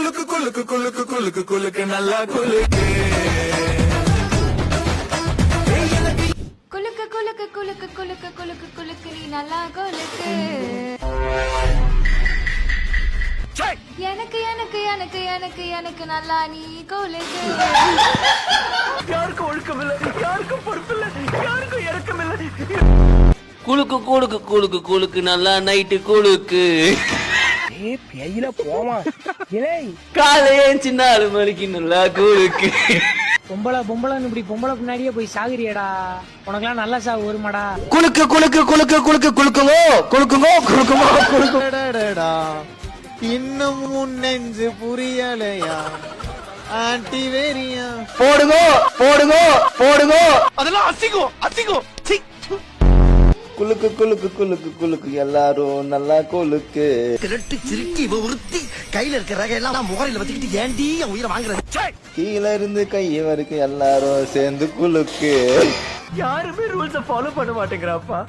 குலுக்கு குலுக்கு குலுக்கு குலுக்கு குலுக்கு நல்லா குலுக்கு குலுக்கு குலுக்கு குலுக்கு குலுக்கு குலுக்கு குலுக்கு நீ நல்லா குலுக்கு. எனக்கு எனக்கு எனக்கு எனக்கு எனக்கு நல்லா நீ குலுக்கு. யாருக்கும் ஒழுக்கமில்லை, யாருக்கும் பொறுப்பில்லை, யாருக்கும் இறக்கமில்லை. குலுக்கு குலுக்கு குலுக்கு குலுக்கு நல்லா நைட்டு குலுக்கு. பேயில போமா காலையே சின்ன 4 மணிக்கு நல்லா குலுக்கு. பொம்பளைன்னு இப்படி பொம்பளை பின்னாடியே போய் சாகுறியடா. உனக்கெல்லாம் நல்லா சாகு வருமாடா. குலுக்கு குலுக்கு குலுக்கு குலுக்கு குலுக்குங்கோ குலுக்குங்கோ குலுக்குங்கோ குலுக்கு. இன்னும் உன் நெஞ்சு புரியலையா ஆன்டி வேரியா? போடுங்கோ போடுங்கோ போடுங்கோ. அதெல்லாம் அசிங்கம் அசிங்கம். குலுக்கு குலுக்கு குலுக்கு குலுக்கு எல்லாரும் நல்லா குலுக்கு. திரட்டு சிரிக்கி இவ ஒருத்தி கையில இருக்கிற ரகையெல்லாம் முகரையில வச்சுக்கிட்டு ஏண்டி என் உயிரை வாங்குறது? கீழ இருந்து கை வரைக்கும் எல்லாரும் சேர்ந்து குலுக்கு. யாருமே ரூல்ஸ ஃபாலோ பண்ண மாட்டேங்கிறாப்பா.